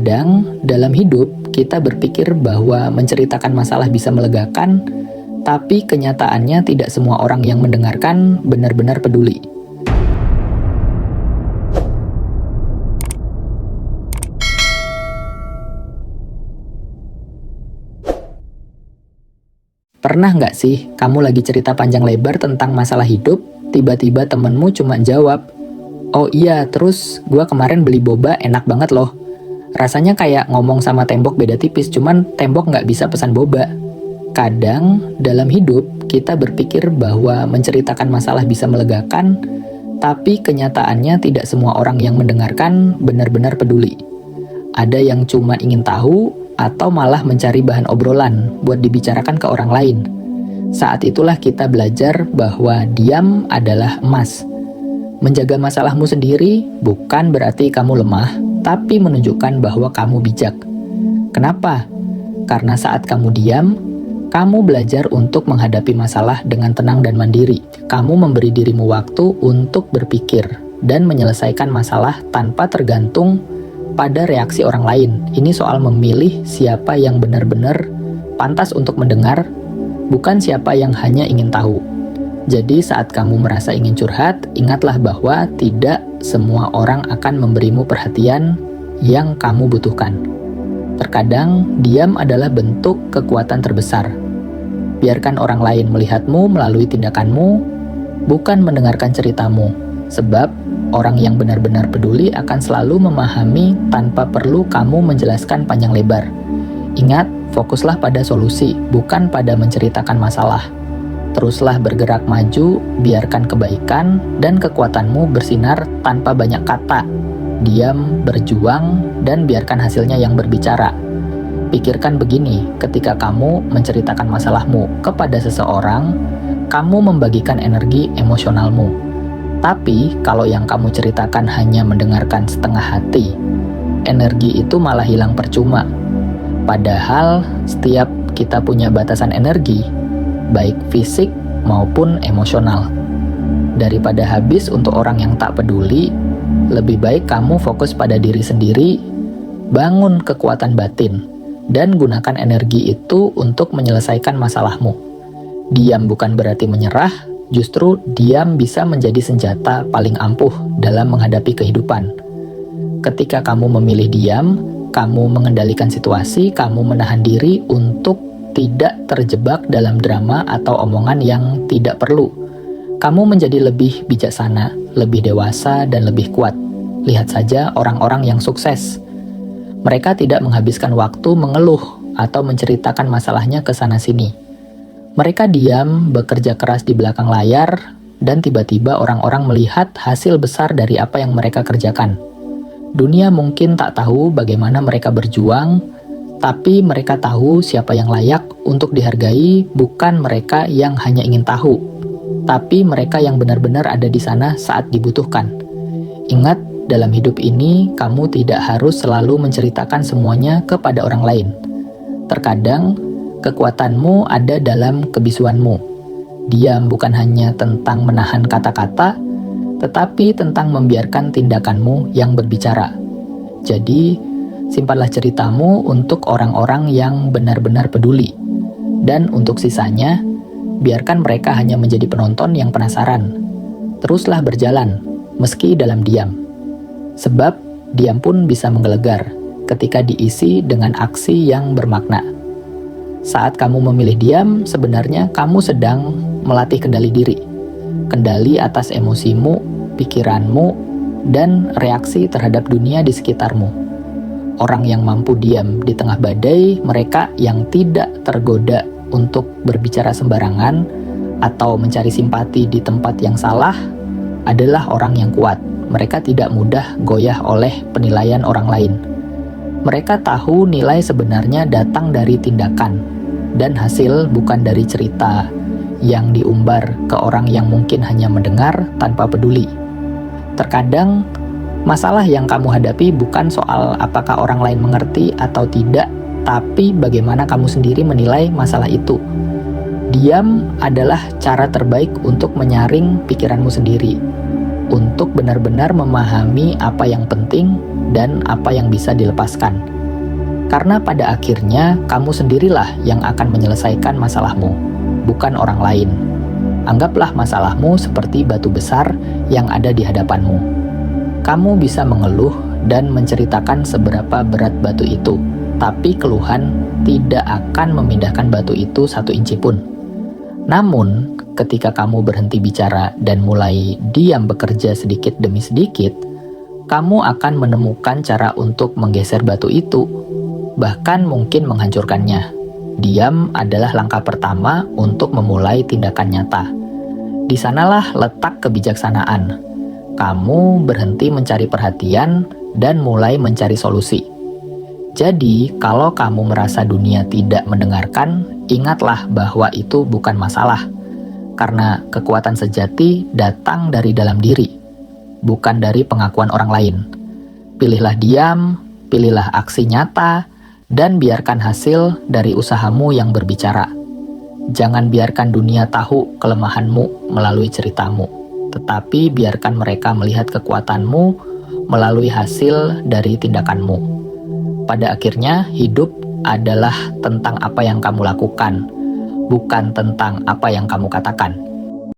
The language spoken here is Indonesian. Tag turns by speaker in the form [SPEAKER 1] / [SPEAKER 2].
[SPEAKER 1] Kadang dalam hidup kita berpikir bahwa menceritakan masalah bisa melegakan, tapi kenyataannya tidak semua orang yang mendengarkan benar-benar peduli. Pernah nggak sih kamu lagi cerita panjang lebar tentang masalah hidup, tiba-tiba temenmu cuma jawab, "Oh iya, terus gua kemarin beli boba enak banget loh." Rasanya kayak ngomong sama tembok beda tipis, cuman tembok nggak bisa pesan boba. Kadang dalam hidup kita berpikir bahwa menceritakan masalah bisa melegakan, tapi kenyataannya tidak semua orang yang mendengarkan benar-benar peduli. Ada yang cuma ingin tahu atau malah mencari bahan obrolan buat dibicarakan ke orang lain. Saat itulah kita belajar bahwa diam adalah emas. Menjaga masalahmu sendiri bukan berarti kamu lemah, tapi menunjukkan bahwa kamu bijak. Kenapa? Karena saat kamu diam, kamu belajar untuk menghadapi masalah dengan tenang dan mandiri. Kamu memberi dirimu waktu untuk berpikir dan menyelesaikan masalah tanpa tergantung pada reaksi orang lain. Ini soal memilih siapa yang benar-benar pantas untuk mendengar, bukan siapa yang hanya ingin tahu. Jadi saat kamu merasa ingin curhat, ingatlah bahwa tidak semua orang akan memberimu perhatian yang kamu butuhkan. Terkadang, diam adalah bentuk kekuatan terbesar. Biarkan orang lain melihatmu melalui tindakanmu, bukan mendengarkan ceritamu. Sebab, orang yang benar-benar peduli akan selalu memahami tanpa perlu kamu menjelaskan panjang lebar. Ingat, fokuslah pada solusi, bukan pada menceritakan masalah. Teruslah bergerak maju, biarkan kebaikan dan kekuatanmu bersinar tanpa banyak kata. Diam, berjuang, dan biarkan hasilnya yang berbicara. Pikirkan begini, ketika kamu menceritakan masalahmu kepada seseorang, kamu membagikan energi emosionalmu. Tapi, kalau yang kamu ceritakan hanya mendengarkan setengah hati, energi itu malah hilang percuma. Padahal, setiap kita punya batasan energi, baik fisik maupun emosional. Daripada habis untuk orang yang tak peduli, lebih baik kamu fokus pada diri sendiri, bangun kekuatan batin, dan gunakan energi itu untuk menyelesaikan masalahmu. Diam bukan berarti menyerah, justru diam bisa menjadi senjata paling ampuh dalam menghadapi kehidupan. Ketika kamu memilih diam, kamu mengendalikan situasi, kamu menahan diri untuk tidak terjebak dalam drama atau omongan yang tidak perlu. Kamu menjadi lebih bijaksana, lebih dewasa, dan lebih kuat. Lihat saja orang-orang yang sukses. Mereka tidak menghabiskan waktu mengeluh atau menceritakan masalahnya ke sana-sini. Mereka diam, bekerja keras di belakang layar, dan tiba-tiba orang-orang melihat hasil besar dari apa yang mereka kerjakan. Dunia mungkin tak tahu bagaimana mereka berjuang, tapi mereka tahu siapa yang layak untuk dihargai, bukan mereka yang hanya ingin tahu, tapi mereka yang benar-benar ada di sana saat dibutuhkan. Ingat, dalam hidup ini, kamu tidak harus selalu menceritakan semuanya kepada orang lain. Terkadang, kekuatanmu ada dalam kebisuanmu. Diam bukan hanya tentang menahan kata-kata, tetapi tentang membiarkan tindakanmu yang berbicara. Jadi, simpanlah ceritamu untuk orang-orang yang benar-benar peduli. Dan untuk sisanya, biarkan mereka hanya menjadi penonton yang penasaran. Teruslah berjalan, meski dalam diam. Sebab, diam pun bisa menggelegar ketika diisi dengan aksi yang bermakna. Saat kamu memilih diam, sebenarnya kamu sedang melatih kendali diri. Kendali atas emosimu, pikiranmu, dan reaksi terhadap dunia di sekitarmu. Orang yang mampu diam di tengah badai, mereka yang tidak tergoda untuk berbicara sembarangan atau mencari simpati di tempat yang salah, adalah orang yang kuat. Mereka tidak mudah goyah oleh penilaian orang lain. Mereka tahu nilai sebenarnya datang dari tindakan, dan hasil bukan dari cerita yang diumbar ke orang yang mungkin hanya mendengar tanpa peduli. Terkadang, masalah yang kamu hadapi bukan soal apakah orang lain mengerti atau tidak, tapi bagaimana kamu sendiri menilai masalah itu. Diam adalah cara terbaik untuk menyaring pikiranmu sendiri, untuk benar-benar memahami apa yang penting dan apa yang bisa dilepaskan. Karena pada akhirnya kamu sendirilah yang akan menyelesaikan masalahmu, bukan orang lain. Anggaplah masalahmu seperti batu besar yang ada di hadapanmu. Kamu bisa mengeluh dan menceritakan seberapa berat batu itu, tapi keluhan tidak akan memindahkan batu itu 1 inci pun. Namun, ketika kamu berhenti bicara dan mulai diam bekerja sedikit demi sedikit, kamu akan menemukan cara untuk menggeser batu itu, bahkan mungkin menghancurkannya. Diam adalah langkah pertama untuk memulai tindakan nyata. Di sanalah letak kebijaksanaan. Kamu berhenti mencari perhatian dan mulai mencari solusi. Jadi, kalau kamu merasa dunia tidak mendengarkan, ingatlah bahwa itu bukan masalah. Karena kekuatan sejati datang dari dalam diri, bukan dari pengakuan orang lain. Pilihlah diam, pilihlah aksi nyata, dan biarkan hasil dari usahamu yang berbicara. Jangan biarkan dunia tahu kelemahanmu melalui ceritamu, tetapi biarkan mereka melihat kekuatanmu melalui hasil dari tindakanmu. Pada akhirnya, hidup adalah tentang apa yang kamu lakukan, bukan tentang apa yang kamu katakan.